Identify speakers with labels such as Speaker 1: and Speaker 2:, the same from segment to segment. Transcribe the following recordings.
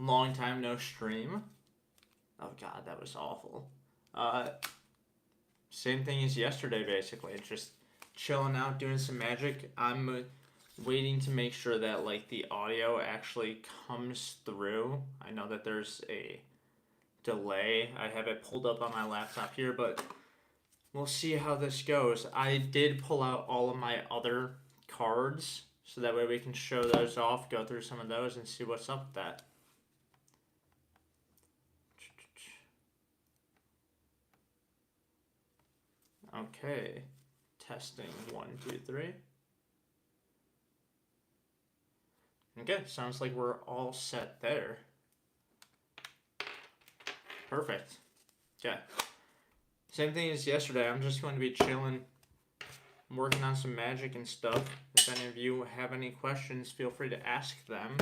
Speaker 1: Long time no stream. Oh god, that was awful. Same thing as yesterday, basically. Just chilling out, doing some magic. I'm waiting to make sure that like the audio actually comes through. I know that there's a delay. I have it pulled up on my laptop here, but we'll see how this goes. I did pull out all of my other cards, so that way we can show those off, go through some of those, and see what's up with that. Okay, testing 1, 2, 3. Okay, sounds like we're all set there. Perfect. Okay. Same thing as yesterday. I'm just going to be chilling, working on some magic and stuff. If any of you have any questions, feel free to ask them.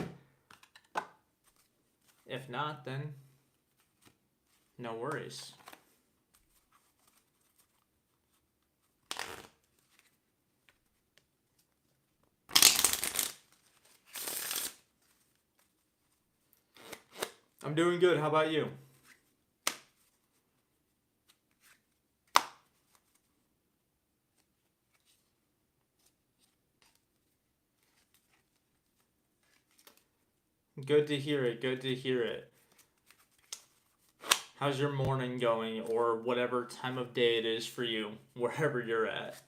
Speaker 1: If not, then no worries. I'm doing good. How about you? Good to hear it. Good to hear it. How's your morning going, or whatever time of day it is for you, wherever you're at?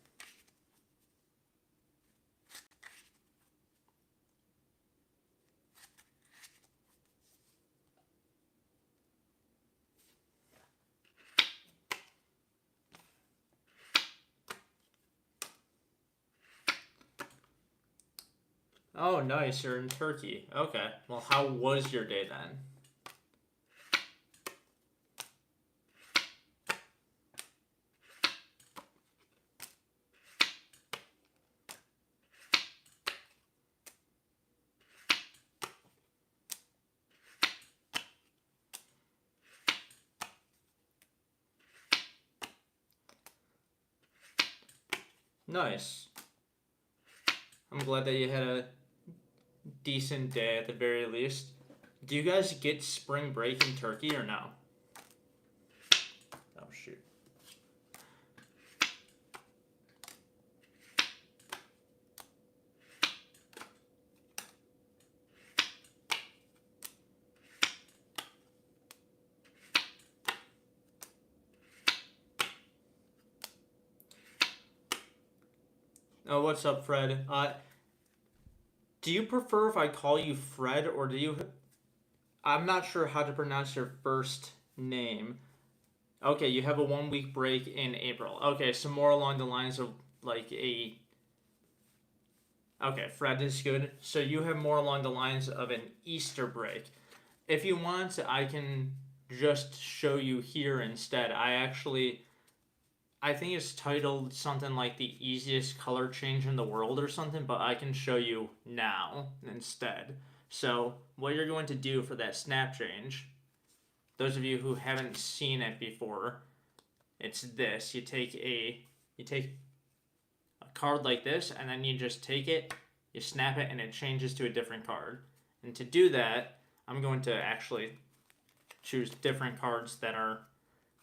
Speaker 1: Oh, nice. You're in Turkey. Okay. Well, how was your day then? Nice. I'm glad that you had a decent day at the very least. Do you guys get spring break in Turkey or no? Oh, shoot. Oh, what's up, Fred? Do you prefer if I call you Fred, or do you... I'm not sure how to pronounce your first name. Okay, you have a 1-week break in April. Okay, so more along the lines of like a... Okay, Fred is good. So you have more along the lines of an Easter break. If you want, I can just show you here instead. I think it's titled something like the easiest color change in the world or something, but I can show you now instead. So what you're going to do for that snap change, those of you who haven't seen it before, it's this. You take a card like this, and then you just take it, you snap it, and it changes to a different card. And to do that, I'm going to actually choose different cards that are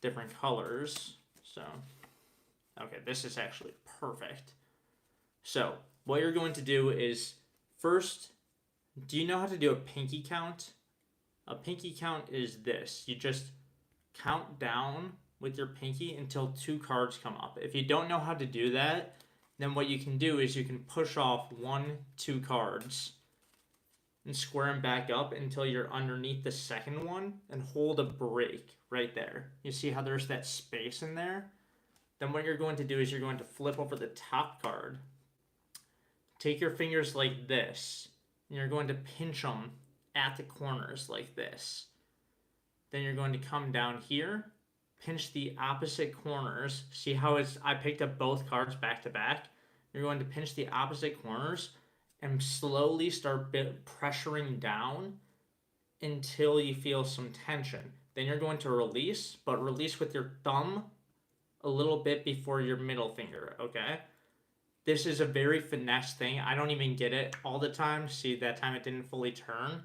Speaker 1: different colors. So, okay, this is actually perfect. So, what you're going to do is, first, do you know how to do a pinky count? A pinky count is this. You just count down with your pinky until 2 cards come up. If you don't know how to do that, then what you can do is you can push off 1, 2 cards and square them back up until you're underneath the second one and hold a break right there. You see how there's that space in there? Then what you're going to do is you're going to flip over the top card. Take your fingers like this, and you're going to pinch them at the corners like this. Then you're going to come down here, pinch the opposite corners. See how I picked up both cards back to back? You're going to pinch the opposite corners and slowly start pressuring down until you feel some tension. Then you're going to release, but release with your thumb a little bit before your middle finger, okay? This is a very finesse thing. I don't even get it all the time. See, that time it didn't fully turn.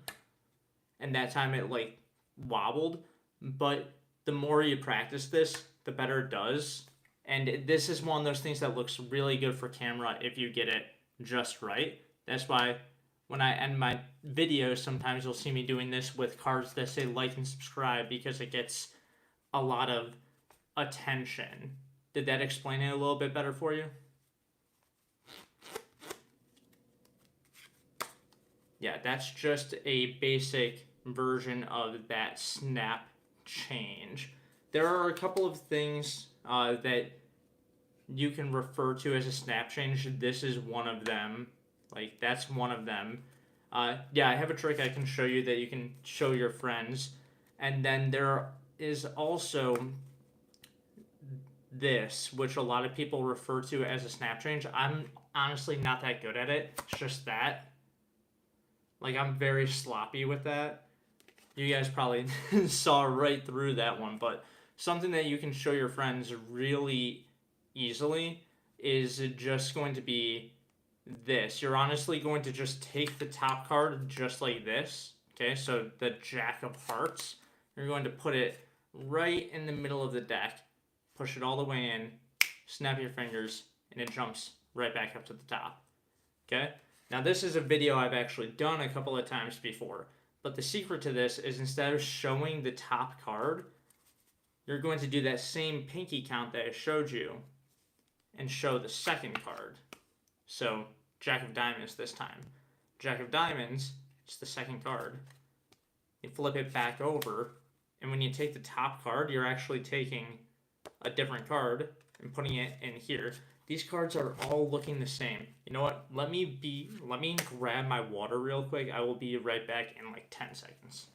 Speaker 1: and that time it like wobbled. But the more you practice this, the better it does. And this is one of those things that looks really good for camera if you get it just right. That's why when I end my videos, sometimes you'll see me doing this with cards that say like and subscribe, because it gets a lot of attention. Did that explain it a little bit better for you? Yeah, that's just a basic version of that snap change. There are a couple of things that you can refer to as a snap change. This is one of them. Like, that's one of them. Yeah, I have a trick I can show you that you can show your friends. And then there is also this, which a lot of people refer to as a snap change. I'm honestly not that good at it. It's just that. Like, I'm very sloppy with that. You guys probably saw right through that one, but something that you can show your friends really easily is just going to be this. You're honestly going to just take the top card just like this. Okay, so the Jack of Hearts. You're going to put it right in the middle of the deck, push it all the way in, snap your fingers, and it jumps right back up to the top. Okay? Now, this is a video I've actually done a couple of times before, but the secret to this is instead of showing the top card, you're going to do that same pinky count that I showed you and show the second card. So, Jack of Diamonds this time. Jack of Diamonds, it's the second card. You flip it back over, and when you take the top card, you're actually taking a different card and putting it in here. These cards are all looking the same. You know what? Let me grab my water real quick. I will be right back in like 10 seconds.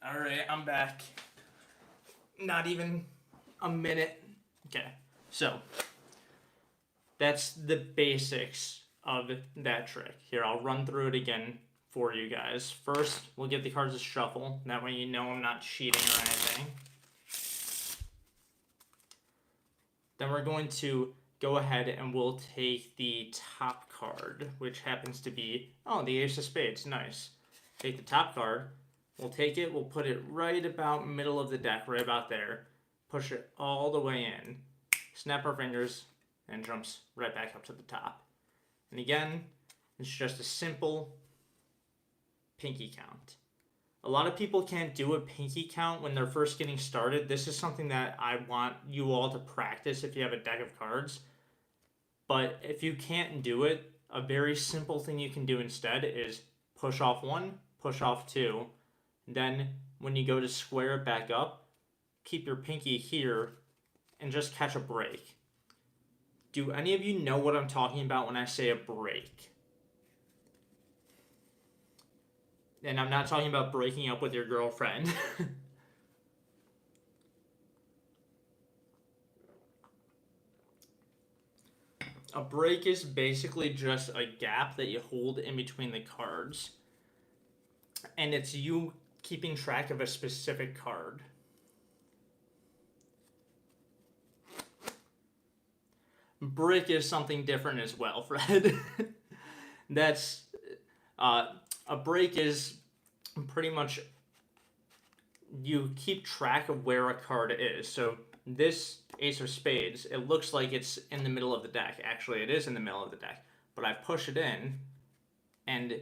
Speaker 1: All right, I'm back. Not even a minute. Okay, so that's the basics of that trick. Here, I'll run through it again for you guys. First, we'll give the cards a shuffle. That way you know I'm not cheating or anything. Then we're going to go ahead and we'll take the top card, which happens to be, oh, the Ace of Spades. Nice. Take the top card. We'll take it. We'll put it right about middle of the deck, right about there. Push it all the way in. Snap our fingers, and it jumps right back up to the top. And again, it's just a simple pinky count. A lot of people can't do a pinky count when they're first getting started. This is something that I want you all to practice if you have a deck of cards. But if you can't do it, a very simple thing you can do instead is push off one, push off two. Then when you go to square it back up, keep your pinky here and just catch a break. Do any of you know what I'm talking about when I say a break? And I'm not talking about breaking up with your girlfriend. A break is basically just a gap that you hold in between the cards. And it's you keeping track of a specific card. Brick is something different as well, Fred. That's a break is pretty much you keep track of where a card is. So this Ace of Spades, it looks like it's in the middle of the deck. Actually, it is in the middle of the deck. But I push it in, and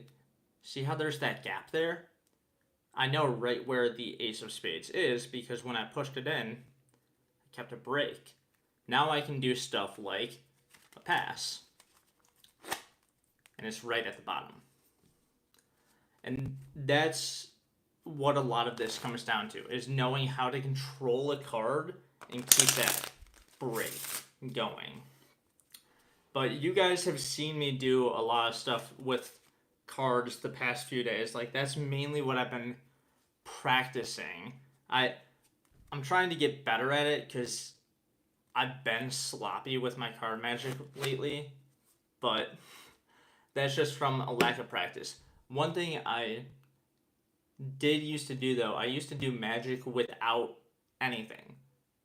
Speaker 1: see how there's that gap there? I know right where the Ace of Spades is because when I pushed it in, I kept a break. Now I can do stuff like a pass. And it's right at the bottom. And that's what a lot of this comes down to, is knowing how to control a card and keep that break going. But you guys have seen me do a lot of stuff with cards the past few days. Like, that's mainly what I've been practicing. I'm trying to get better at it because I've been sloppy with my card magic lately, but that's just from a lack of practice. One thing I did used to do though, I used to do magic without anything.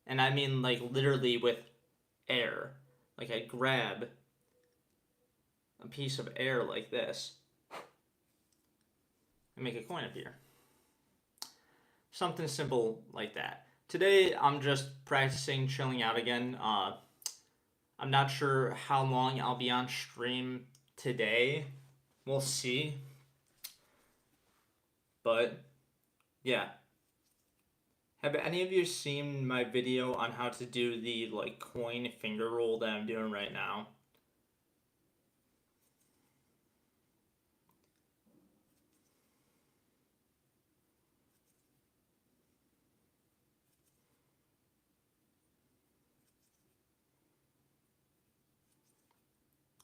Speaker 1: And I mean like literally with air. Like I grab a piece of air like this and make a coin appear. Something simple like that. Today I'm just practicing chilling out again. I'm not sure how long I'll be on stream today. We'll see. But yeah. Have any of you seen my video on how to do the like coin finger roll that I'm doing right now?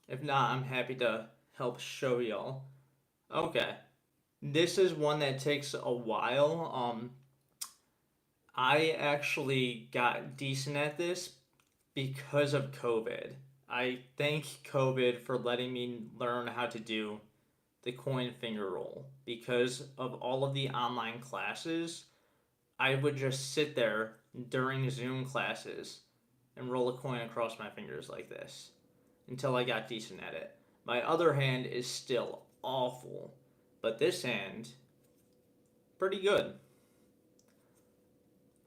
Speaker 1: If not, I'm happy to help show y'all. Okay. This is one that takes a while. I actually got decent at this because of COVID. I thank COVID for letting me learn how to do the coin finger roll. Because of all of the online classes, I would just sit there during Zoom classes and roll a coin across my fingers like this until I got decent at it. My other hand is still awful, but this hand, pretty good.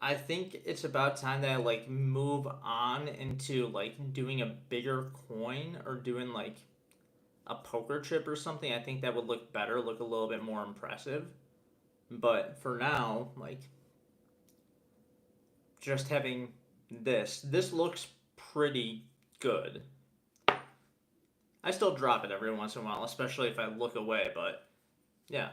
Speaker 1: I think it's about time that I like move on into like doing a bigger coin or doing like a poker chip or something. I think that would look better, look a little bit more impressive. But for now, like just having this looks pretty good. I still drop it every once in a while, especially if I look away, but yeah.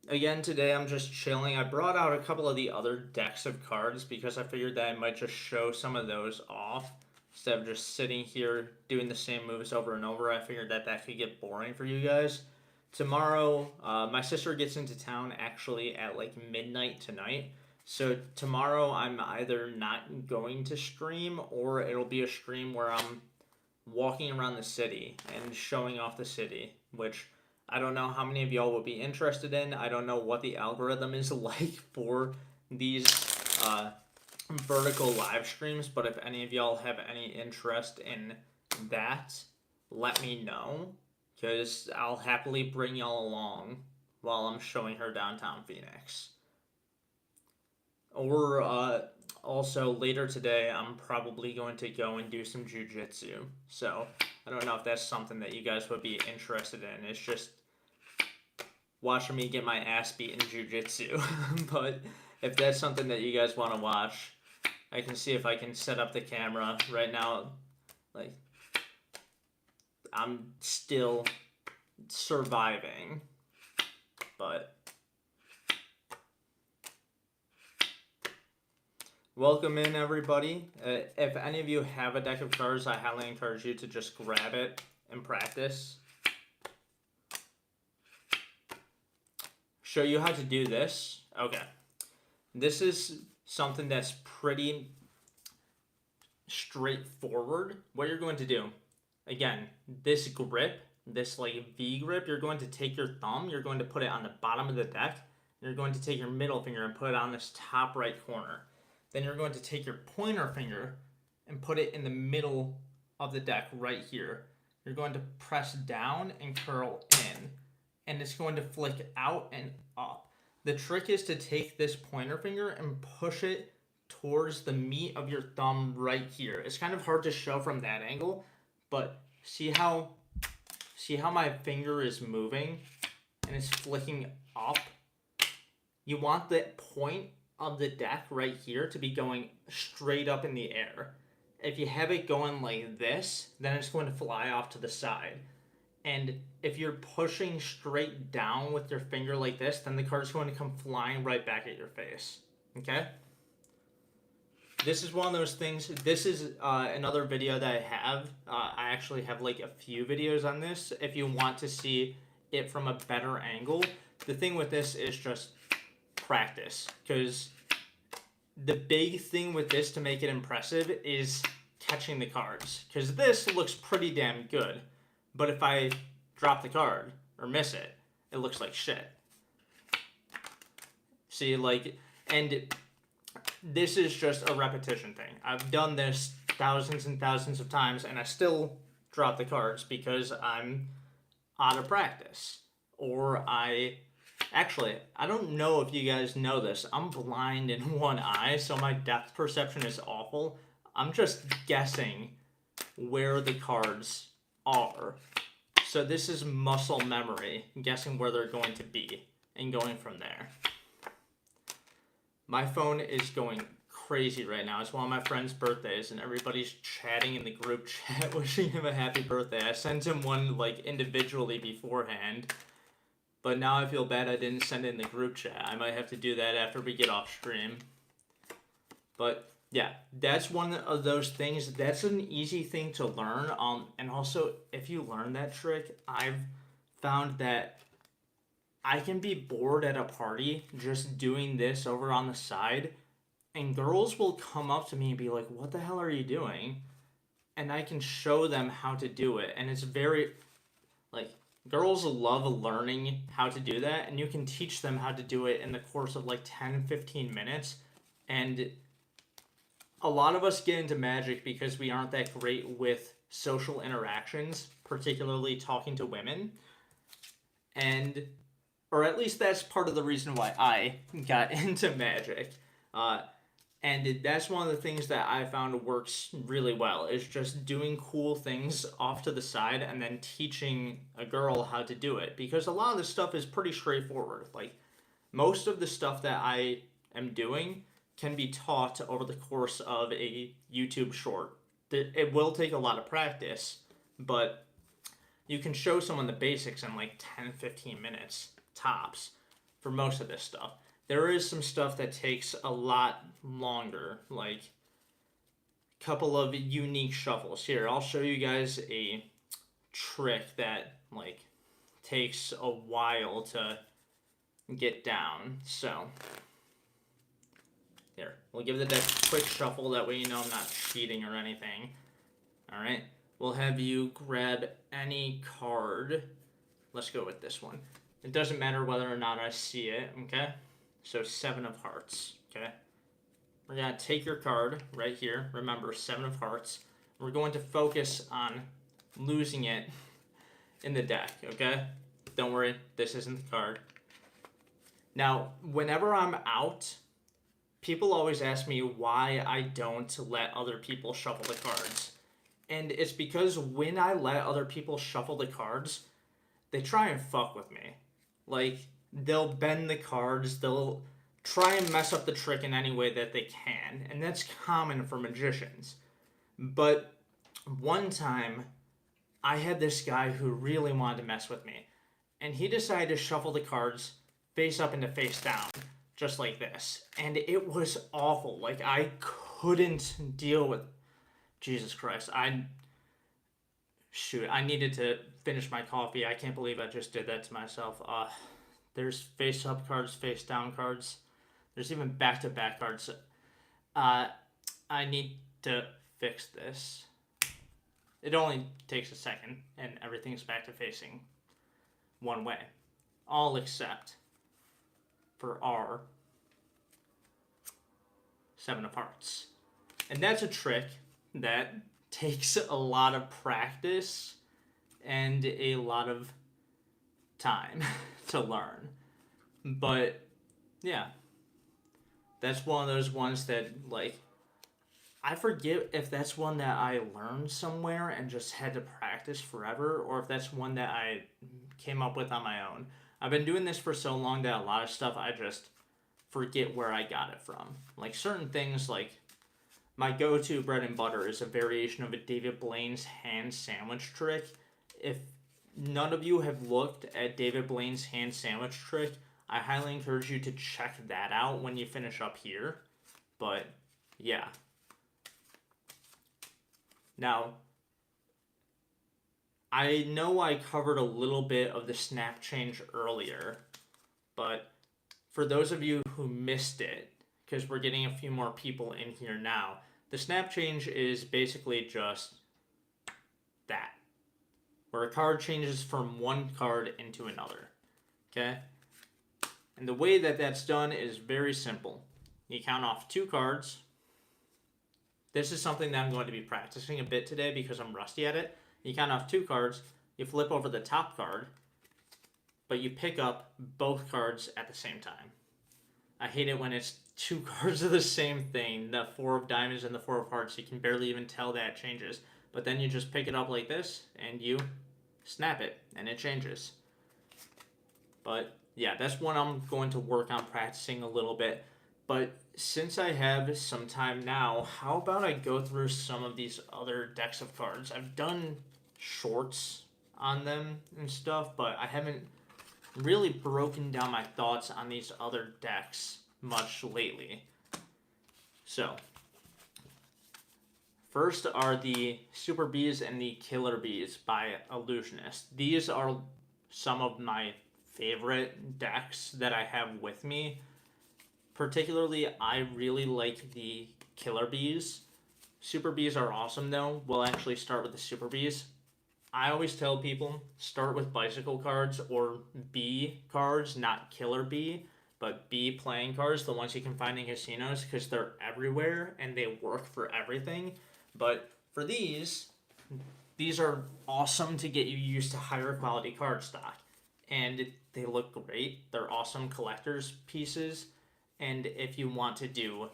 Speaker 1: Again, today I'm just chilling. I brought out a couple of the other decks of cards because I figured that I might just show some of those off instead of just sitting here doing the same moves over and over. I figured that that could get boring for you guys. Tomorrow, my sister gets into town actually at like midnight tonight. So tomorrow I'm either not going to stream or it'll be a stream where I'm walking around the city and showing off the city, which I don't know how many of y'all will be interested in. I don't know what the algorithm is like for these vertical live streams, but if any of y'all have any interest in that, let me know, because I'll happily bring y'all along while I'm showing her downtown Phoenix. Or also later today, I'm probably going to go and do some jujitsu. So I don't know if that's something that you guys would be interested in. It's just watching me get my ass beat in jujitsu. But if that's something that you guys want to watch, I can see if I can set up the camera right now. Like, I'm still surviving, but welcome in, everybody. If any of you have a deck of cards, I highly encourage you to just grab it and practice. Show you how to do this. Okay. This is something that's pretty straightforward. What you're going to do, again, this grip, this like V grip, you're going to take your thumb, you're going to put it on the bottom of the deck, and you're going to take your middle finger and put it on this top right corner. Then you're going to take your pointer finger and put it in the middle of the deck right here. You're going to press down and curl in, and it's going to flick out and up. The trick is to take this pointer finger and push it towards the meat of your thumb right here. It's kind of hard to show from that angle, but see how my finger is moving and it's flicking up? You want the point of the deck right here to be going straight up in the air. If you have it going like this, then it's going to fly off to the side. And if you're pushing straight down with your finger like this, then the card's going to come flying right back at your face. Okay? This is one of those things. This is another video that I have. I actually have like a few videos on this if you want to see it from a better angle. The thing with this is just practice, because the big thing with this to make it impressive is catching the cards, because this looks pretty damn good. But if I drop the card, or miss it, it looks like shit. See, like, and this is just a repetition thing. I've done this thousands and thousands of times, and I still drop the cards because I'm out of practice. Or actually, I don't know if you guys know this. I'm blind in one eye, so my depth perception is awful. I'm just guessing where the cards are. So this is muscle memory, guessing where they're going to be and going from there. My phone is going crazy right now. It's one of my friend's birthdays, and everybody's chatting in the group chat, wishing him a happy birthday. I sent him one, like, individually beforehand, but now I feel bad I didn't send it in the group chat. I might have to do that after we get off stream. But yeah, that's one of those things. That's an easy thing to learn. And also, if you learn that trick, I've found that I can be bored at a party just doing this over on the side, and girls will come up to me and be like, what the hell are you doing? And I can show them how to do it. And it's very, like, girls love learning how to do that, and you can teach them how to do it in the course of like 10-15 minutes. And a lot of us get into Magic because we aren't that great with social interactions, particularly talking to women. And, or at least that's part of the reason why I got into Magic. And that's one of the things that I found works really well, is just doing cool things off to the side and then teaching a girl how to do it. Because a lot of this stuff is pretty straightforward. Like, most of the stuff that I am doing can be taught over the course of a YouTube short. It will take a lot of practice, but you can show someone the basics in like 10-15 minutes tops for most of this stuff. There is some stuff that takes a lot longer, like a couple of unique shuffles. Here, I'll show you guys a trick that like takes a while to get down. So here, we'll give the deck a quick shuffle, that way you know I'm not cheating or anything. Alright, we'll have you grab any card. Let's go with this one. It doesn't matter whether or not I see it, okay? So 7 of Hearts, okay? We're going to take your card right here. Remember, 7 of Hearts. We're going to focus on losing it in the deck, okay? Don't worry, this isn't the card. Now, whenever I'm out, people always ask me why I don't let other people shuffle the cards. And it's because when I let other people shuffle the cards, they try and fuck with me. Like, they'll bend the cards, they'll try and mess up the trick in any way that they can. And that's common for magicians. But one time, I had this guy who really wanted to mess with me. And he decided to shuffle the cards face up into face down, just like this. And it was awful. Like, I couldn't deal with... Jesus Christ. I needed to finish my coffee. I can't believe I just did that to myself. There's face up cards, face down cards. There's even back to back cards. I need to fix this. It only takes a second, and everything's back to facing one way. All except for our 7 of Hearts. And that's a trick that takes a lot of practice and a lot of time to learn. But yeah, that's one of those ones that, like, I forget if that's one that I learned somewhere and just had to practice forever, or if that's one that I came up with on my own. I've been doing this for so long that a lot of stuff I just forget where I got it from. Like, certain things, like, my go-to bread and butter is a variation of a David Blaine's hand sandwich trick. If none of you have looked at David Blaine's hand sandwich trick, I highly encourage you to check that out when you finish up here. But, yeah. Now, I know I covered a little bit of the snap change earlier, but for those of you who missed it, because we're getting a few more people in here now, the snap change is basically just that. where a card changes from one card into another. Okay? And the way that that's done is very simple. You count off 2 cards. This is something that I'm going to be practicing a bit today because I'm rusty at it. You count off 2 cards, you flip over the top card, but you pick up both cards at the same time. I hate it when it's 2 cards of the same thing, the 4 of diamonds and the 4 of hearts. You can barely even tell that changes. But then you just pick it up like this, and you snap it, and it changes. But yeah, that's what I'm going to work on practicing a little bit. But since I have some time now, how about I go through some of these other decks of cards? I've done shorts on them and stuff, but I haven't really broken down my thoughts on these other decks much lately. So, first are the Super Bees and the Killer Bees by Illusionist. These are some of my favorite decks that I have with me. Particularly, I really like the Killer Bees. Super Bees are awesome though. We'll actually start with the Super Bees. I always tell people, start with bicycle cards or bee cards, not Killer Bee, but bee playing cards, the ones you can find in casinos, because they're everywhere and they work for everything. But for these are awesome to get you used to higher quality card stock. And they look great. They're awesome collector's pieces. And if you want to do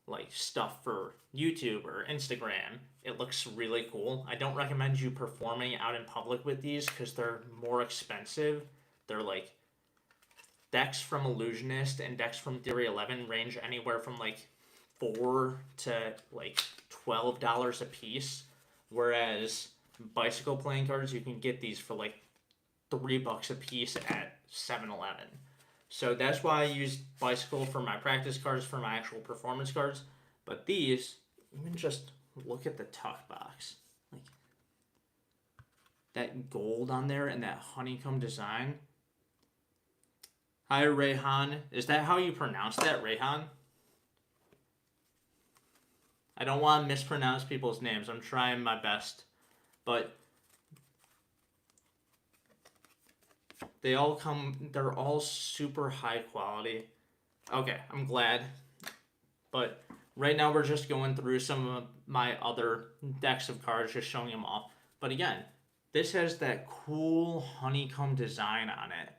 Speaker 1: like stuff for YouTube or Instagram, it looks really cool. I don't recommend you performing out in public with these because they're more expensive. They're like decks from Illusionist and decks from Theory 11 range anywhere from like $4 to like $12 a piece, whereas bicycle playing cards, you can get these for like $3 a piece at 7-Eleven. So that's why I use bicycle for my practice cards, for my actual performance cards. But these, even just look at the tuck box. Like that gold on there and that honeycomb design. Hi, Rayhan. Is that how you pronounce that, Rayhan? I don't want to mispronounce people's names. I'm trying my best. But they're all super high quality. Okay, I'm glad. But right now we're just going through some of my other decks of cards, just showing them off. But again, this has that cool honeycomb design on it.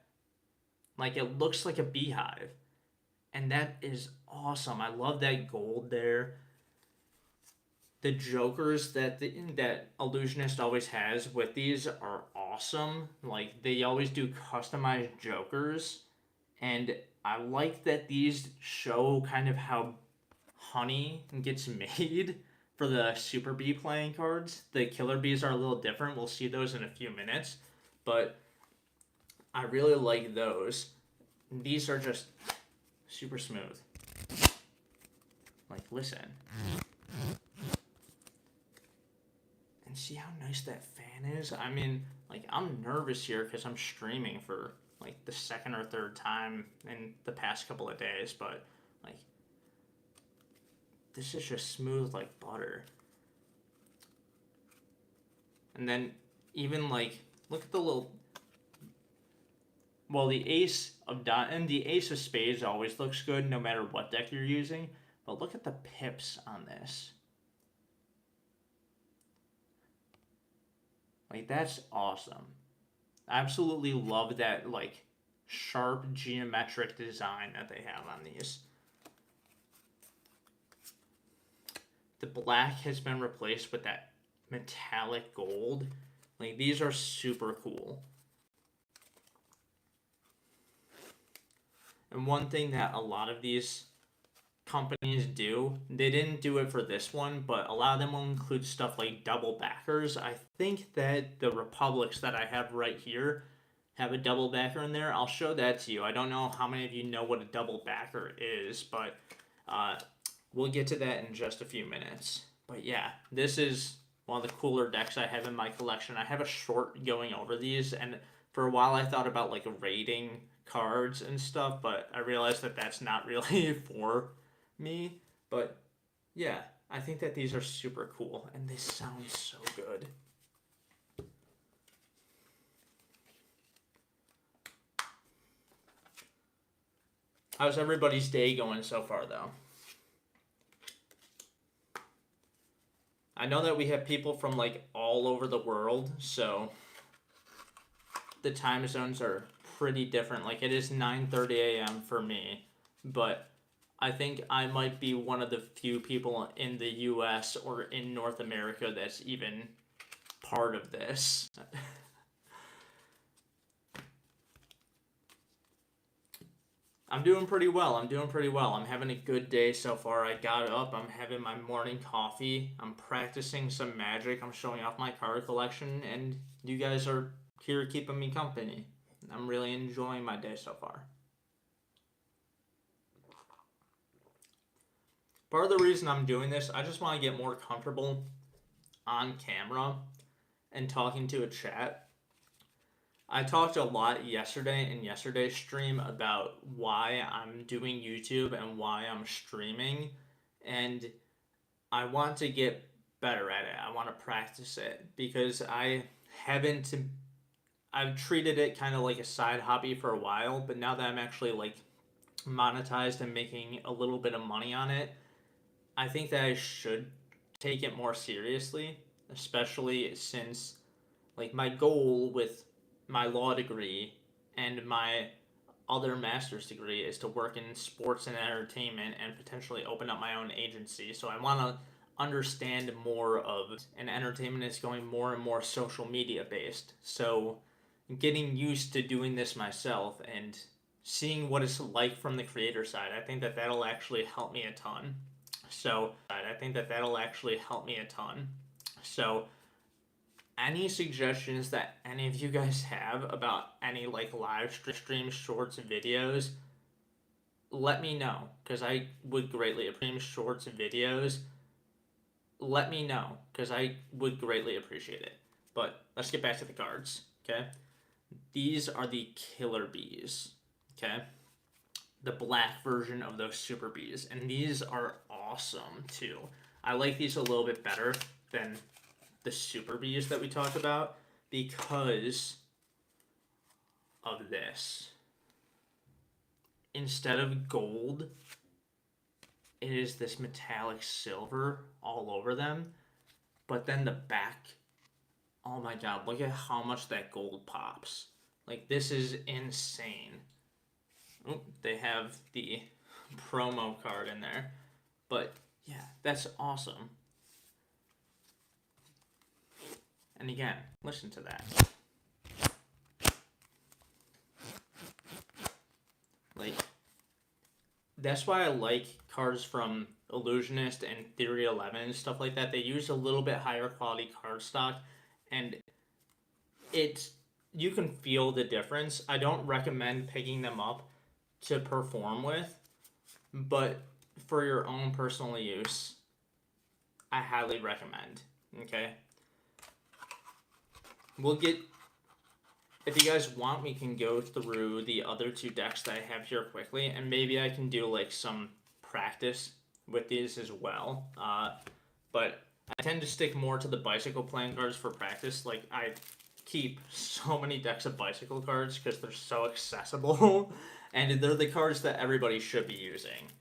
Speaker 1: Like it looks like a beehive. And that is awesome. I love that gold there. The jokers that Illusionist always has with these are awesome. Like they always do customized jokers, and I like that these show kind of how honey gets made for the Super Bee playing cards. The Killer Bees are a little different. We'll see those in a few minutes, but I really like those. These are just super smooth. Like listen. See how nice that fan is? I mean, like, I'm nervous here because I'm streaming for, like, the second or third time in the past couple of days, but, like, this is just smooth like butter. And then, even, like, look at the little... Well, the ace of spades always looks good no matter what deck you're using, but look at the pips on this. Like, that's awesome. I absolutely love that, like, sharp geometric design that they have on these. The black has been replaced with that metallic gold. Like, these are super cool. And one thing that a lot of these companies do, they didn't do it for this one, but a lot of them will include stuff like double backers. I think that the Republics that I have right here have a double backer in there. I'll show that to you. I don't know how many of you know what a double backer is, but we'll get to that in just a few minutes. But yeah, this is one of the cooler decks I have in my collection. I have a short going over these, and for a while I thought about like rating cards and stuff, but I realized that that's not really for me. But yeah, I think that these are super cool, and they sound so good. How's everybody's day going so far, though? I know that we have people from, like, all over the world, so the time zones are pretty different. Like, it is 9:30 a.m. for me, but I think I might be one of the few people in the US or in North America that's even part of this. I'm doing pretty well. I'm having a good day so far. I got up. I'm having my morning coffee. I'm practicing some magic. I'm showing off my card collection, and you guys are here keeping me company. I'm really enjoying my day so far. Part of the reason I'm doing this, I just want to get more comfortable on camera and talking to a chat. I talked a lot yesterday in yesterday's stream about why I'm doing YouTube and why I'm streaming, and I want to get better at it. I want to practice it because I've treated it kind of like a side hobby for a while, but now that I'm actually like monetized and making a little bit of money on it, I think that I should take it more seriously, especially since like my goal with my law degree and my other master's degree is to work in sports and entertainment and potentially open up my own agency. So I want to understand more of, and entertainment is going more and more social media based. So getting used to doing this myself and seeing what it's like from the creator side, I think that that'll actually help me a ton. So any suggestions that any of you guys have about any like live stream shorts videos, let me know, because I would greatly appreciate it. But let's get back to the cards, okay? These are the killer bees, okay? The black version of those super bees, and these are awesome too. I like these a little bit better than the super bees that we talked about because of this. Instead of gold, it is this metallic silver all over them, but then the back, oh my god, look at how much that gold pops. Like, this is insane. Oh, they have the promo card in there, but yeah, that's awesome. And again, listen to that. Like, that's why I like cards from Illusionist and Theory 11 and stuff like that. They use a little bit higher quality card stock, and you can feel the difference. I don't recommend picking them up to perform with, but for your own personal use, I highly recommend. Okay? If you guys want, we can go through the other two decks that I have here quickly, and maybe I can do like some practice with these as well. But I tend to stick more to the bicycle playing cards for practice. Like, I keep so many decks of bicycle cards because they're so accessible, and they're the cards that everybody should be using.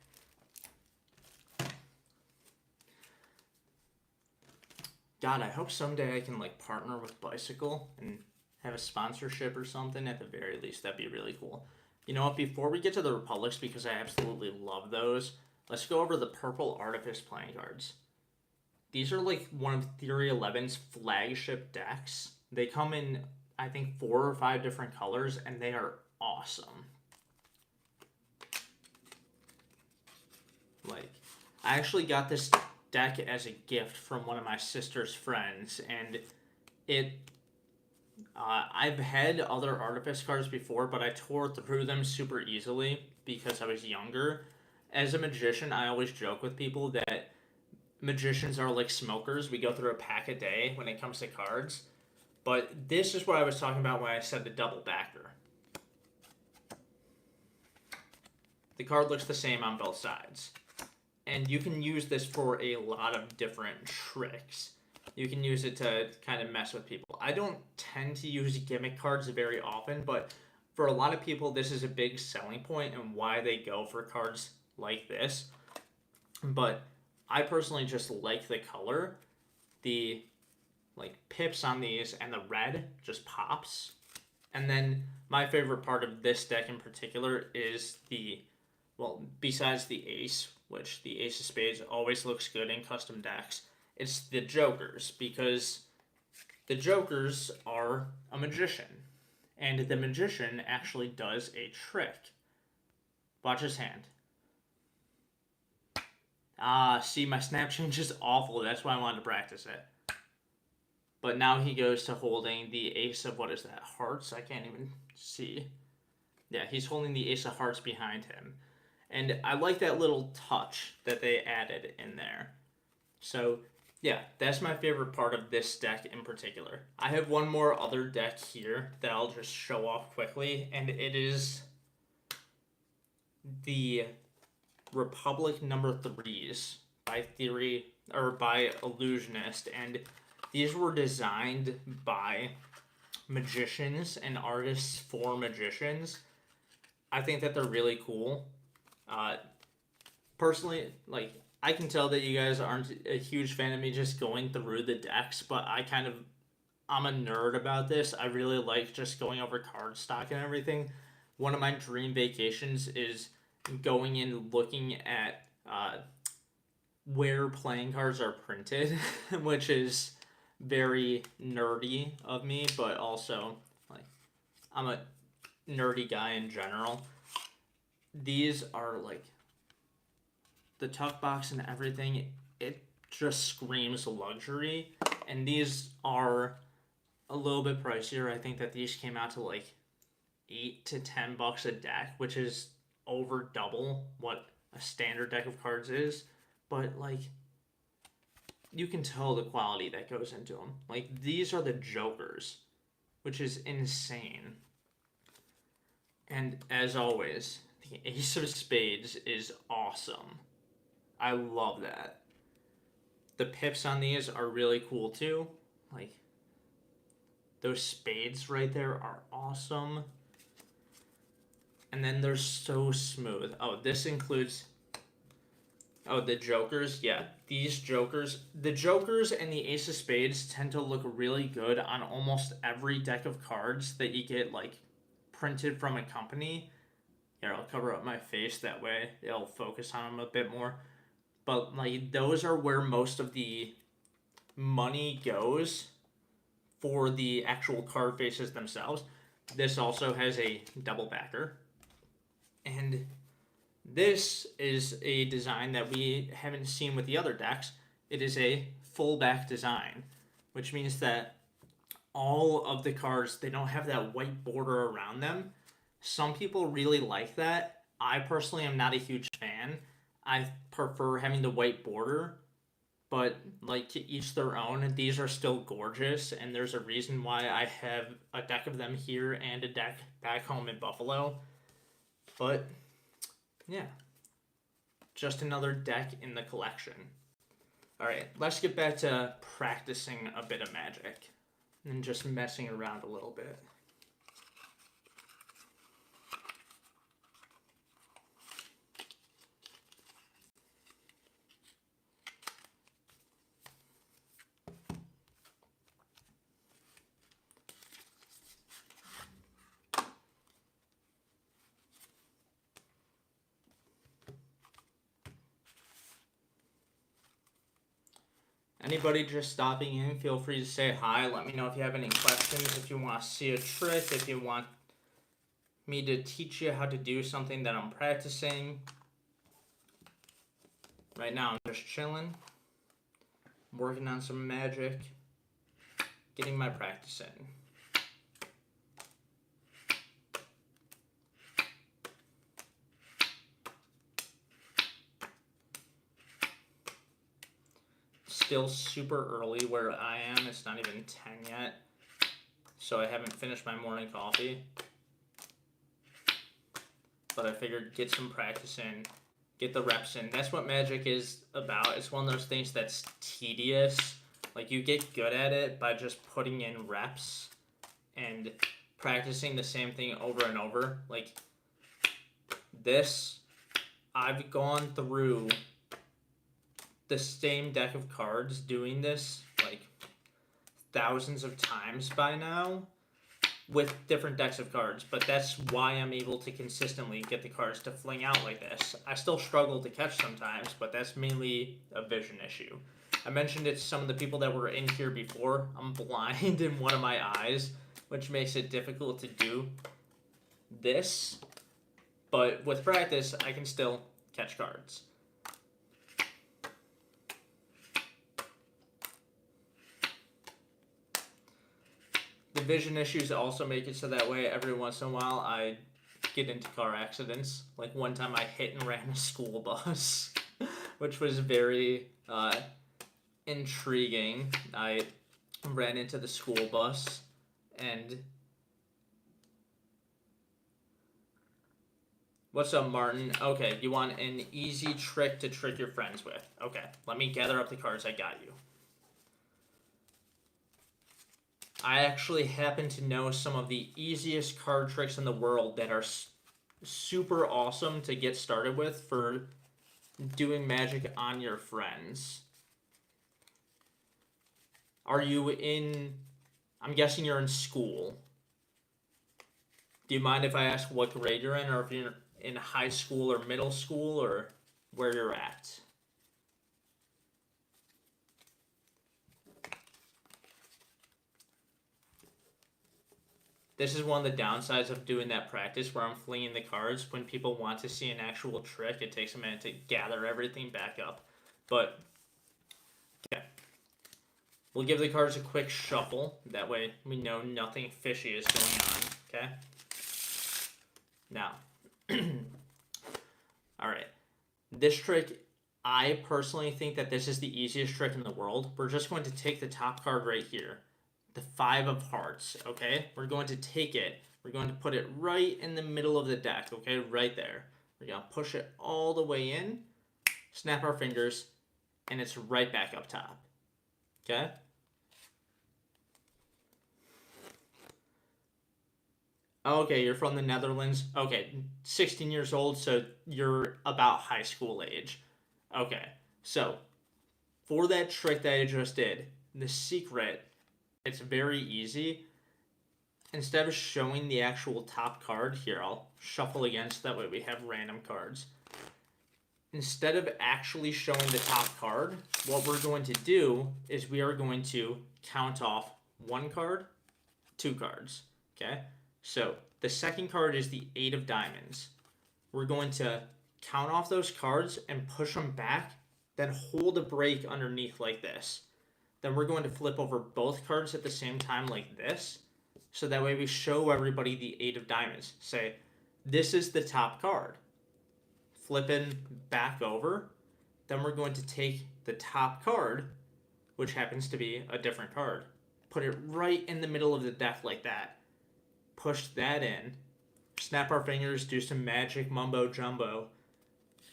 Speaker 1: God, I hope someday I can like partner with Bicycle and have a sponsorship or something at the very least. That'd be really cool. You know what? Before we get to the Republics, because I absolutely love those, let's go over the Purple Artifice playing cards. These are like one of Theory 11's flagship decks. They come in, I think, 4 or 5 different colors, and they are awesome. Like, I actually got this deck as a gift from one of my sister's friends, and I've had other Artifice cards before, but I tore through them super easily because I was younger. As a magician, I always joke with people that magicians are like smokers. We go through a pack a day when it comes to cards. But this is what I was talking about when I said the double backer. The card looks the same on both sides. And you can use this for a lot of different tricks. You can use it to kind of mess with people. I don't tend to use gimmick cards very often, but for a lot of people, this is a big selling point and why they go for cards like this. But I personally just like the color. The like pips on these and the red just pops. And then my favorite part of this deck in particular is besides the ace, which the ace of spades always looks good in custom decks, it's the jokers, because the jokers are a magician. And the magician actually does a trick. Watch his hand. See, my snap change is awful. That's why I wanted to practice it. But now he goes to holding the ace of, what is that, hearts? I can't even see. Yeah, he's holding the ace of hearts behind him. And I like that little touch that they added in there. So, yeah, that's my favorite part of this deck in particular. I have one more other deck here that I'll just show off quickly, and it is the Republic number 3s by Illusionist, and these were designed by magicians and artists for magicians. I think that they're really cool. Personally, like, I can tell that you guys aren't a huge fan of me just going through the decks, but I'm a nerd about this. I really like just going over card stock and everything. One of my dream vacations is going in looking at where playing cards are printed, which is very nerdy of me, but also, like, I'm a nerdy guy in general. These are, like, the tuck box and everything, it just screams luxury, and these are a little bit pricier. I think that these came out to like $8 to $10 a deck, which is over double what a standard deck of cards is, but like, you can tell the quality that goes into them. Like, these are the jokers, which is insane. And as always, the ace of spades is awesome. I love that. The pips on these are really cool too. Like, those spades right there are awesome. And then they're so smooth. Oh, this includes... Oh, the jokers. Yeah, these jokers. The jokers and the ace of spades tend to look really good on almost every deck of cards that you get, like, printed from a company. Here, I'll cover up my face. That way it'll focus on them a bit more. But, like, those are where most of the money goes for the actual card faces themselves. This also has a double backer. And this is a design that we haven't seen with the other decks. It is a full back design, which means that all of the cards, they don't have that white border around them. Some people really like that. I personally am not a huge fan. I prefer having the white border, but, like, to each their own. These are still gorgeous, and there's a reason why I have a deck of them here and a deck back home in Buffalo. But, yeah, just another deck in the collection. Alright, let's get back to practicing a bit of Magic and just messing around a little bit. Anybody just stopping in, feel free to say hi. Let me know if you have any questions, if you want to see a trick, if you want me to teach you how to do something that I'm practicing. Right now I'm just chilling, working on some Magic, getting my practice in. Still super early where I am. It's not even 10 yet, so I haven't finished my morning coffee. But I figured get some practice in, get the reps in. That's what Magic is about. It's one of those things that's tedious. Like, you get good at it by just putting in reps and practicing the same thing over and over. Like this, I've gone through the same deck of cards doing this like thousands of times by now with different decks of cards, but that's why I'm able to consistently get the cards to fling out like this. I still struggle to catch sometimes, but that's mainly a vision issue. I mentioned it to some of the people that were in here before. I'm blind in one of my eyes, which makes it difficult to do this, but with practice, I can still catch cards. The vision issues also make it so that way every once in a while I get into car accidents. Like one time I hit and ran a school bus, which was very intriguing. I ran into the school bus and... What's up, Martin? Okay, you want an easy trick to trick your friends with. Okay, let me gather up the cards I got you. I actually happen to know some of the easiest card tricks in the world that are super awesome to get started with for doing magic on your friends. Are you in... I'm guessing you're in school. Do you mind if I ask what grade you're in, or if you're in high school or middle school, or where you're at? This is one of the downsides of doing that practice where I'm flinging the cards. When people want to see an actual trick, it takes a minute to gather everything back up. But, okay. We'll give the cards a quick shuffle. That way we know nothing fishy is going on, okay? Now, alright. This trick, I personally think that this is the easiest trick in the world. We're just going to take the top card right here. The 5 of hearts, okay? We're going to take it. We're going to put it right in the middle of the deck, okay? Right there. We're going to push it all the way in, snap our fingers, and it's right back up top, okay? Okay, you're from the Netherlands. Okay, 16 years old, so you're about high school age. Okay, so for that trick that I just did, the secret... It's very easy. Instead of showing the actual top card, here, I'll shuffle again so that way we have random cards. Instead of actually showing the top card, what we're going to do is we are going to count off 1 card, 2 cards, okay? So the second card is the 8 of diamonds. We're going to count off those cards and push them back, then hold a break underneath like this. Then we're going to flip over both cards at the same time like this. So that way we show everybody the 8 of diamonds. Say, this is the top card. Flipping back over. Then we're going to take the top card, which happens to be a different card. Put it right in the middle of the deck like that. Push that in. Snap our fingers, do some magic mumbo jumbo.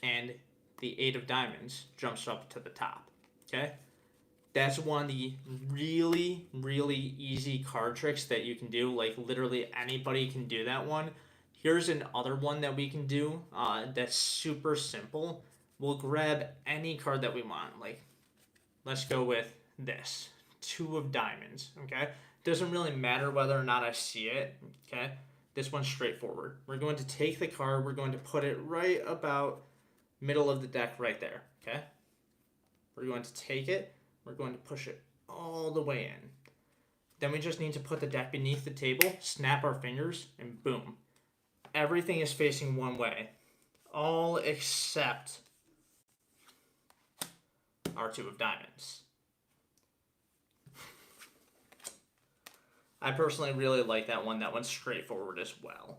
Speaker 1: And the 8 of diamonds jumps up to the top. Okay? That's one of the really, really easy card tricks that you can do. Like, literally anybody can do that one. Here's another one that we can do that's super simple. We'll grab any card that we want. Like, let's go with this. 2 of diamonds, okay? Doesn't really matter whether or not I see it, okay? This one's straightforward. We're going to take the card. We're going to put it right about middle of the deck right there, okay? We're going to take it. We're going to push it all the way in. Then we just need to put the deck beneath the table, snap our fingers, and boom. Everything is facing one way. All except our 2 of diamonds. I personally really like that one. That one's straightforward as well.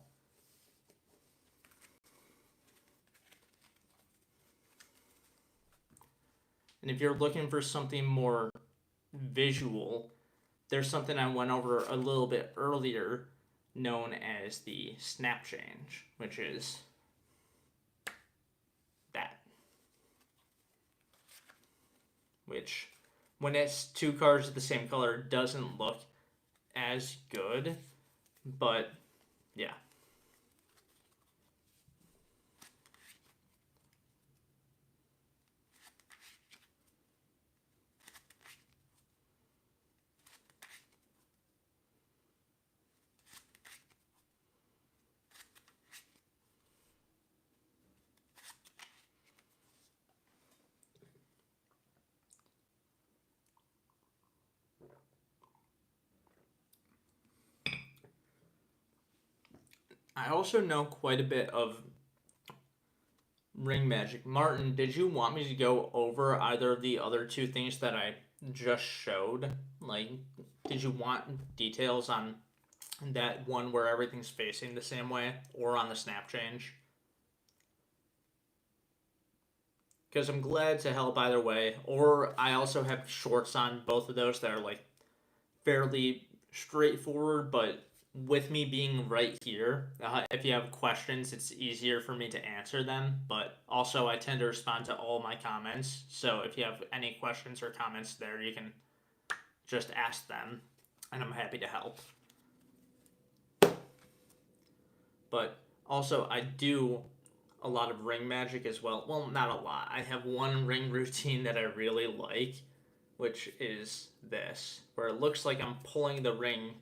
Speaker 1: And if you're looking for something more visual, there's something I went over a little bit earlier known as the snap change, which is that. Which, when it's 2 cards of the same color, doesn't look as good, But yeah. I also know quite a bit of ring magic. Martin, did you want me to go over either of the other two things that I just showed? Like, did you want details on that one where everything's facing the same way, or on the snap change? Because I'm glad to help either way. Or I also have shorts on both of those that are like fairly straightforward, but with me being right here, if you have questions, it's easier for me to answer them. But also, I tend to respond to all my comments. So if you have any questions or comments there, you can just ask them, and I'm happy to help. But also, I do a lot of ring magic as well. Well, not a lot. I have one ring routine that I really like, which is this, where it looks like I'm pulling the ring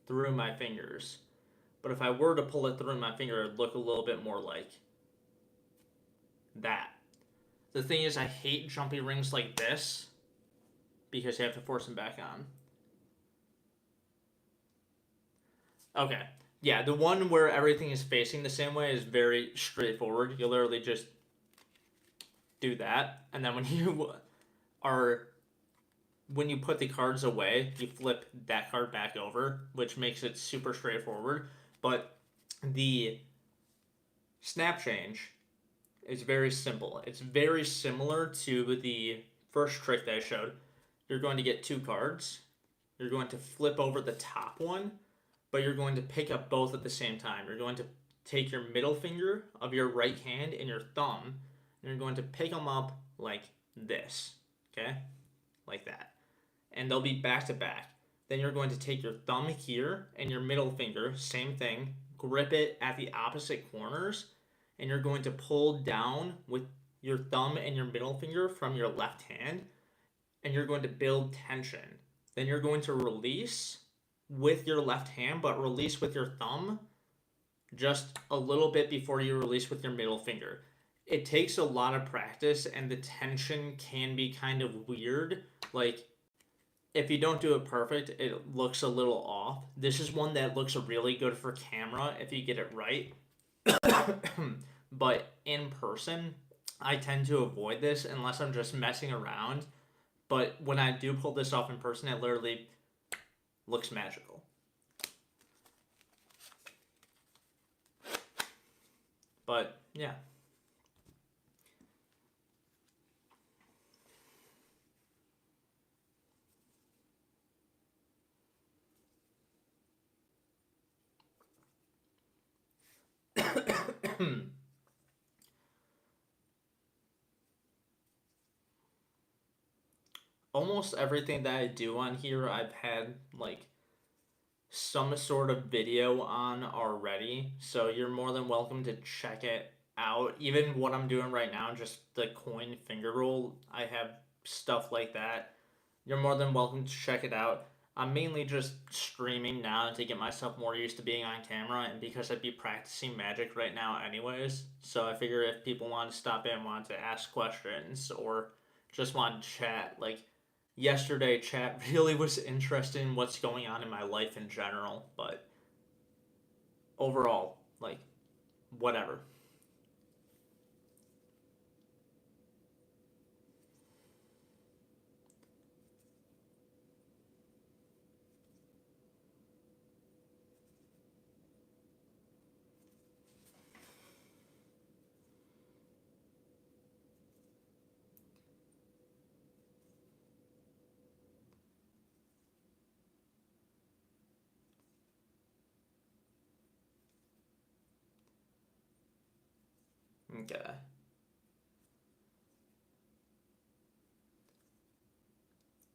Speaker 1: through my fingers. But if I were to pull it through my finger, it would look a little bit more like that. The thing is, I hate jumpy rings like this because you have to force them back on. Okay. Yeah, the one where everything is facing the same way is very straightforward. You literally just do that, and then are when you put the cards away, you flip that card back over, which makes it super straightforward. But the snap change is very simple. It's very similar to the first trick that I showed. You're going to get two cards. You're going to flip over the top one, but you're going to pick up both at the same time. You're going to take your middle finger of your right hand and your thumb, and you're going to pick them up like this, okay? Like that. And they'll be back to back. Then you're going to take your thumb here and your middle finger, same thing, grip it at the opposite corners, and you're going to pull down with your thumb and your middle finger from your left hand, and you're going to build tension. Then you're going to release with your left hand, but release with your thumb just a little bit before you release with your middle finger. It takes a lot of practice, and the tension can be kind of weird. Like, if you don't do it perfect, it looks a little off. This is one that looks really good for camera if you get it right. But in person, I tend to avoid this unless I'm just messing around. But when I do pull this off in person, it literally looks magical. But yeah. Almost everything that I do on here, I've had like some sort of video on already, so you're more than welcome to check it out. Even what I'm doing right now, just the coin finger roll, I have stuff like that. You're more than welcome to check it out. I'm mainly just streaming now to get myself more used to being on camera, and because I'd be practicing magic right now anyways, so I figure if people want to stop in, want to ask questions, or just want to chat, like yesterday chat really was interested in what's going on in my life in general, but overall, like, whatever. Okay.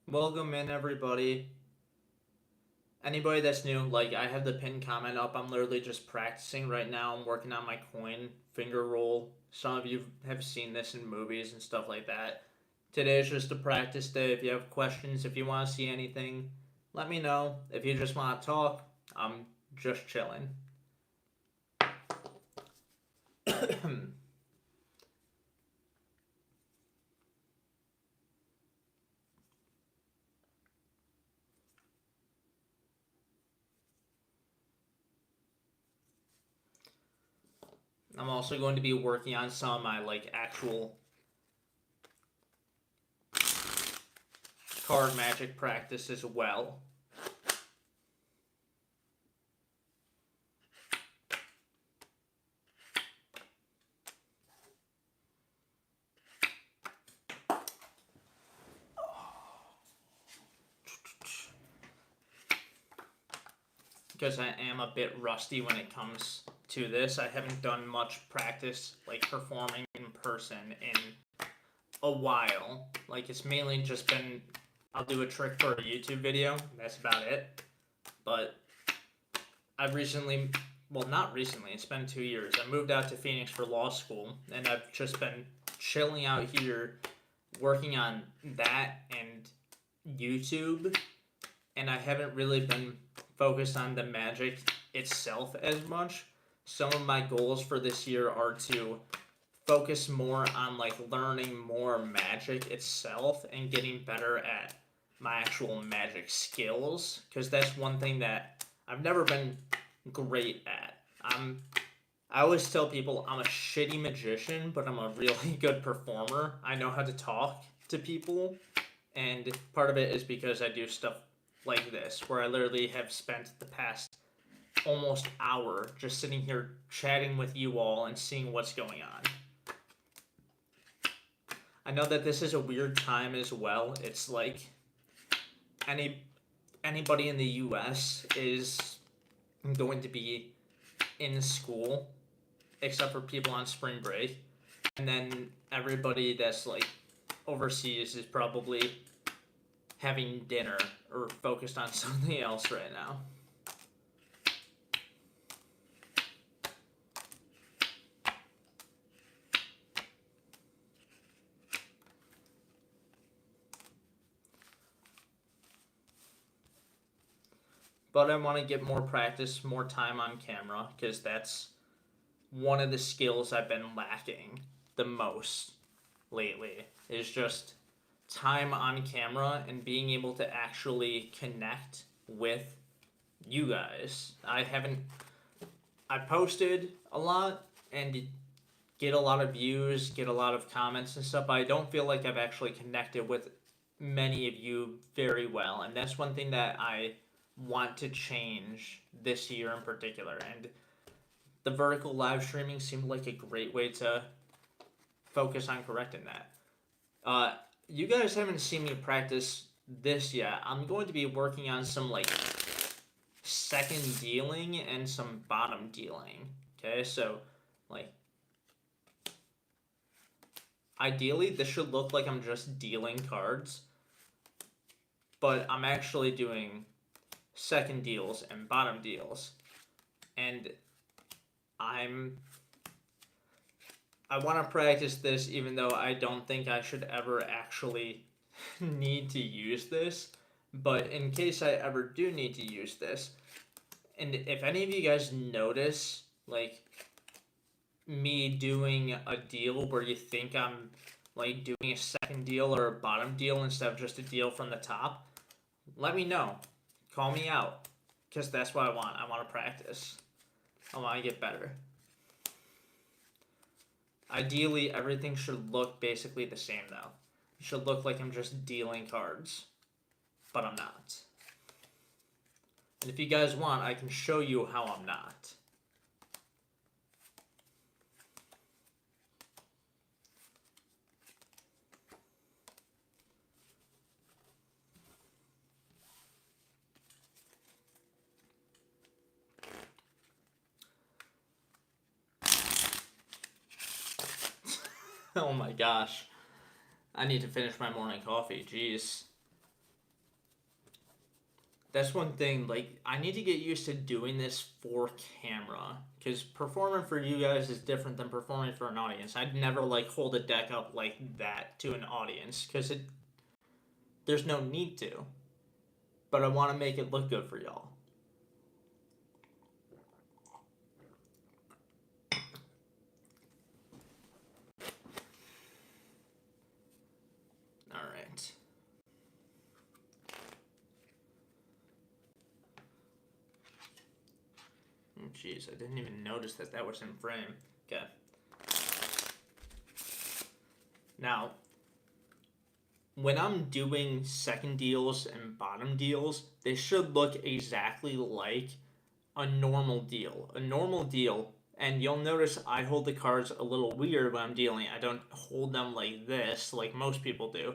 Speaker 1: Welcome in, everybody. Anybody that's new, like, I have the pinned comment up. I'm literally just practicing right now. I'm working on my coin finger roll. Some of you have seen this in movies and stuff like that. Today is just a practice day. If you have questions, if you want to see anything, let me know. If you just want to talk, I'm just chilling. I'm also going to be working on some of my like actual card magic practice as well. Because I am a bit rusty when it comes to this. I haven't done much practice like performing in person in a while. Like, it's mainly just been, I'll do a trick for a YouTube video. That's about it. But I've recently, well, not recently, it's been 2 years. I moved out to Phoenix for law school, and I've just been chilling out here working on that and YouTube, and I haven't really been focused on the magic itself as much. Some of my goals for this year are to focus more on like learning more magic itself and getting better at my actual magic skills, because that's one thing that I've never been great at. I always tell people I'm a shitty magician, but I'm a really good performer. I know how to talk to people, and part of it is because I do stuff like this, where I literally have spent the past almost hour just sitting here chatting with you all and seeing what's going on. I know that this is a weird time as well. It's like anybody in the US is going to be in school, except for people on spring break, and then everybody that's like overseas is probably having dinner or focused on something else right now. But I want to get more practice, more time on camera, because that's one of the skills I've been lacking the most lately, is just time on camera and being able to actually connect with you guys. I posted a lot and get a lot of views, get a lot of comments and stuff, but I don't feel like I've actually connected with many of you very well, and that's one thing that I want to change this year in particular. And the vertical live streaming seemed like a great way to focus on correcting that. You guys haven't seen me practice this yet. I'm going to be working on some like second dealing and some bottom dealing. Okay, so like ideally this should look like I'm just dealing cards, but I'm actually doing second deals and bottom deals, and I want to practice this, even though I don't think I should ever actually need to use this. But in case I ever do need to use this, and if any of you guys notice like me doing a deal where you think I'm like doing a second deal or a bottom deal instead of just a deal from the top, let me know. Call me out, because that's what I want. I want to practice. I want to get better. Ideally, everything should look basically the same, though. It should look like I'm just dealing cards, but I'm not. And if you guys want, I can show you how I'm not. Oh my gosh. I need to finish my morning coffee. Jeez. That's one thing, like, I need to get used to doing this for camera, because performing for you guys is different than performing for an audience. I'd never, like, hold a deck up like that to an audience, because there's no need to. But I want to make it look good for y'all. Alright. Oh, jeez, I didn't even notice that that was in frame. Okay. Now, when I'm doing second deals and bottom deals, they should look exactly like a normal deal. A normal deal, and you'll notice I hold the cards a little weird when I'm dealing. I don't hold them like this, like most people do.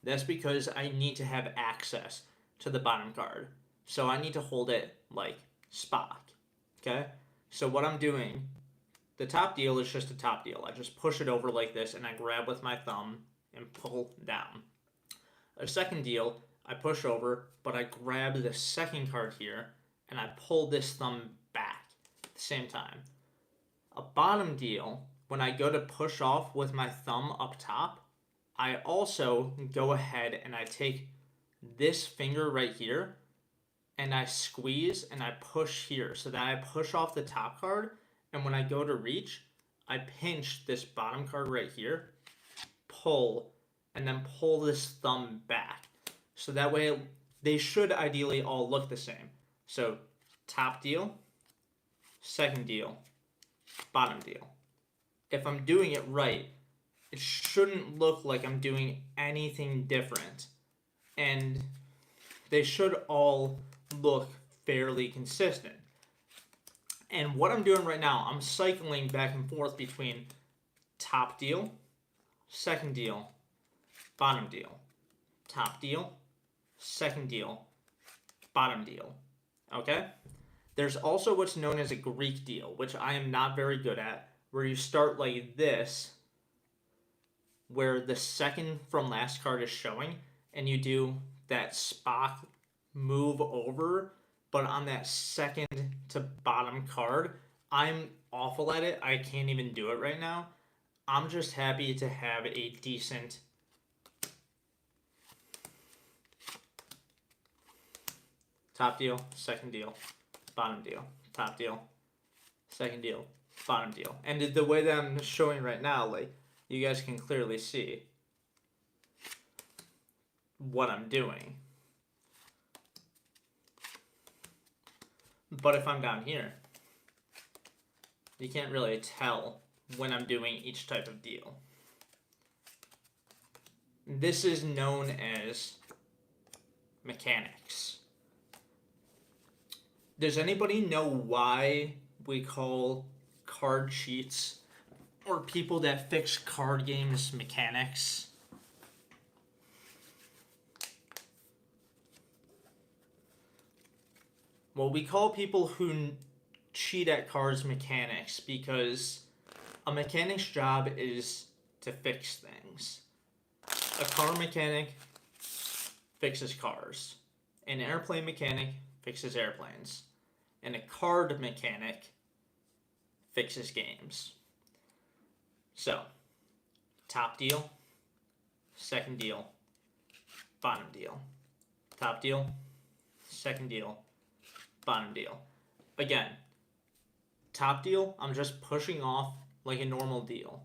Speaker 1: That's because I need to have access to the bottom card. So I need to hold it like Spock. Okay? So what I'm doing, the top deal is just a top deal. I just push it over like this and I grab with my thumb and pull down. A second deal, I push over, but I grab the second card here and I pull this thumb back at the same time. A bottom deal, when I go to push off with my thumb up top, I also go ahead and I take this finger right here and I squeeze and I push here so that I push off the top card, and when I go to reach, I pinch this bottom card right here, pull, and then pull this thumb back. So that way they should ideally all look the same. So top deal, second deal, bottom deal. If I'm doing it right, it shouldn't look like I'm doing anything different. And they should all look fairly consistent. And what I'm doing right now, I'm cycling back and forth between top deal, second deal, bottom deal, top deal, second deal, bottom deal. Okay? There's also what's known as a Greek deal, which I am not very good at, where you start like this, where the second from last card is showing, and you do that Spock move over, but on that second to bottom card. I'm awful at it. I can't even do it right now. I'm just happy to have a decent top deal, second deal, bottom deal, top deal, second deal, bottom deal. And the way that I'm showing right now, like, you guys can clearly see what I'm doing. But if I'm down here, you can't really tell when I'm doing each type of deal. This is known as mechanics. Does anybody know why we call card cheats or people that fix card games mechanics? Well, we call people who cheat at cards mechanics because a mechanic's job is to fix things. A car mechanic fixes cars. An airplane mechanic fixes airplanes. And a card mechanic fixes games. So, top deal, second deal, bottom deal. Top deal, second deal, bottom deal. Again, top deal, I'm just pushing off like a normal deal.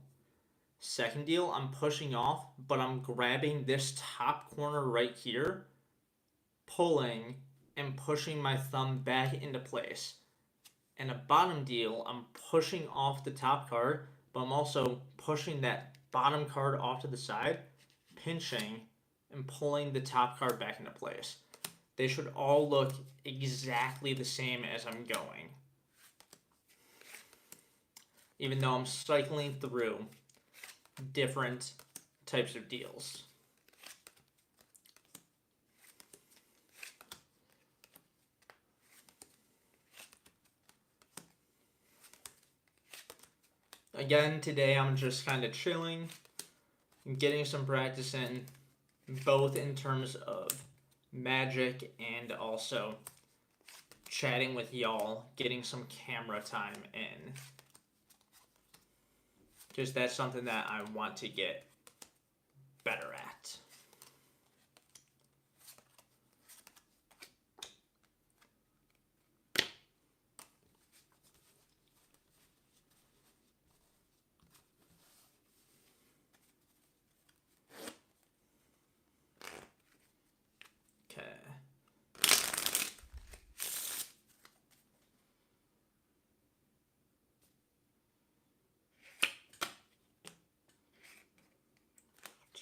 Speaker 1: Second deal, I'm pushing off, but I'm grabbing this top corner right here, pulling and pushing my thumb back into place. And a bottom deal, I'm pushing off the top card, but I'm also pushing that bottom card off to the side, pinching and pulling the top card back into place. They should all look exactly the same as I'm going, even though I'm cycling through different types of deals. Again, today I'm just kind of chilling, getting some practice in, both in terms of magic and also chatting with y'all, getting some camera time in. Because that's something that I want to get better at.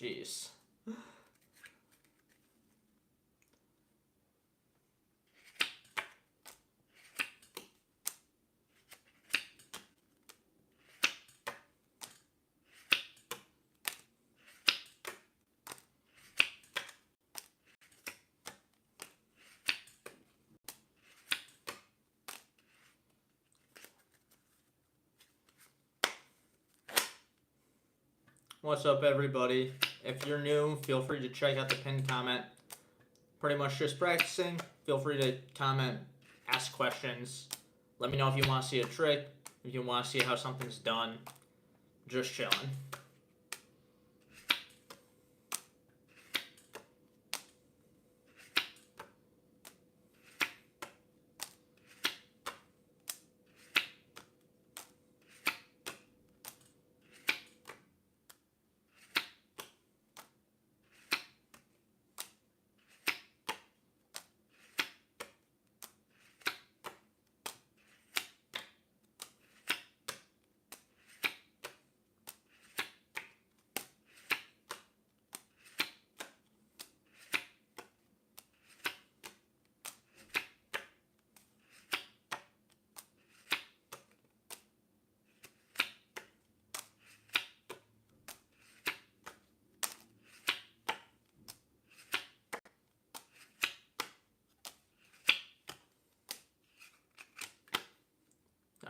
Speaker 1: Jeez. What's up, everybody? If you're new, feel free to check out the pinned comment. Pretty much just practicing. Feel free to comment, ask questions. Let me know if you want to see a trick, if you want to see how something's done. Just chilling.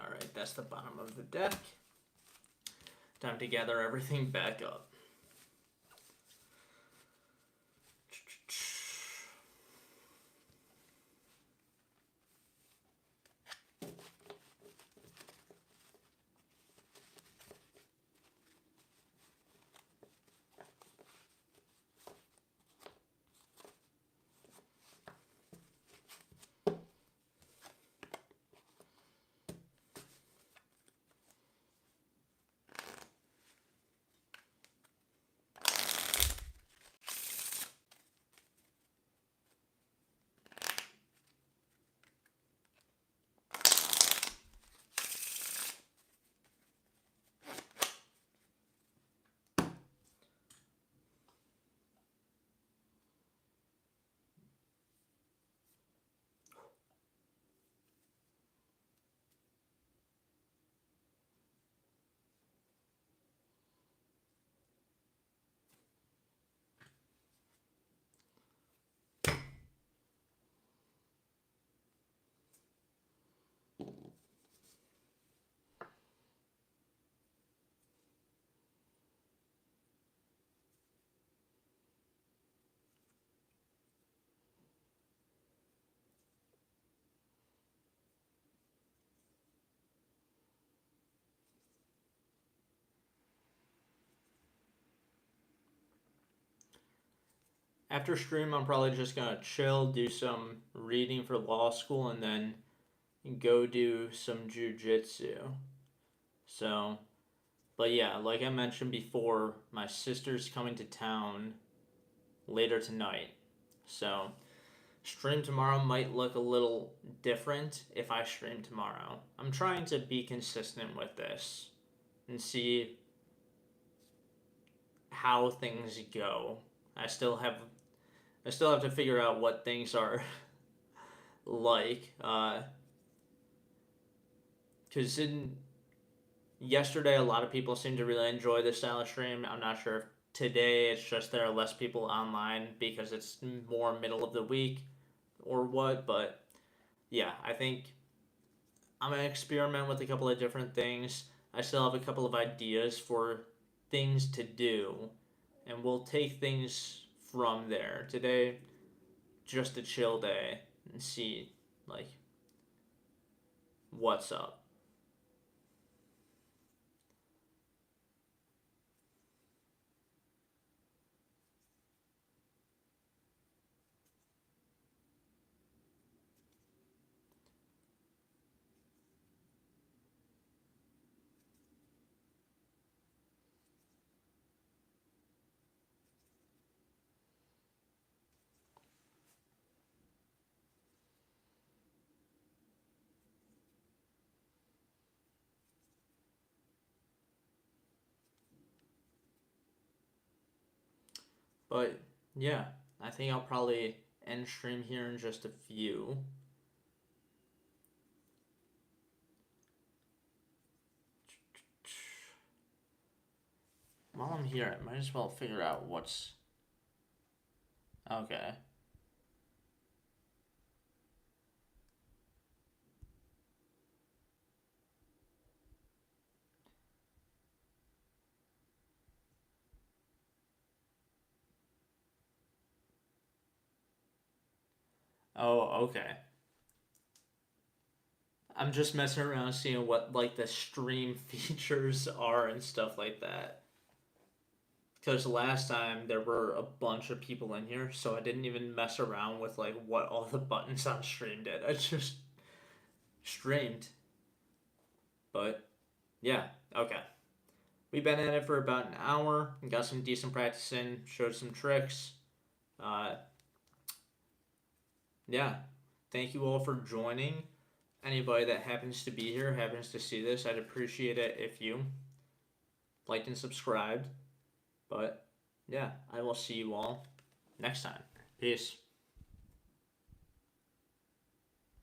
Speaker 1: Alright, that's the bottom of the deck. Time to gather everything back up. After stream, I'm probably just gonna chill, do some reading for law school, and then go do some jujitsu. So, but yeah, like I mentioned before, my sister's coming to town later tonight. So, stream tomorrow might look a little different if I stream tomorrow. I'm trying to be consistent with this and see how things go. I still have to figure out what things are like. Because yesterday, a lot of people seemed to really enjoy this style of stream. I'm not sure if today it's just there are less people online because it's more middle of the week or what, but yeah, I think I'm going to experiment with a couple of different things. I still have a couple of ideas for things to do, and we'll take things from there. Today, just a chill day and see like what's up. But yeah, I think I'll probably end stream here in just a few. While I'm here, I might as well figure out what's okay. Oh, okay. I'm just messing around seeing what like the stream features are and stuff like that. Because last time there were a bunch of people in here, so I didn't even mess around with like what all the buttons on stream did. I just streamed. But yeah, okay. We've been at it for about an hour. Got some decent practice in. Showed some tricks. Uh, yeah. Thank you all for joining. Anybody that happens to be here, happens to see this, I'd appreciate it if you liked and subscribed. But yeah, I will see you all next time. Peace.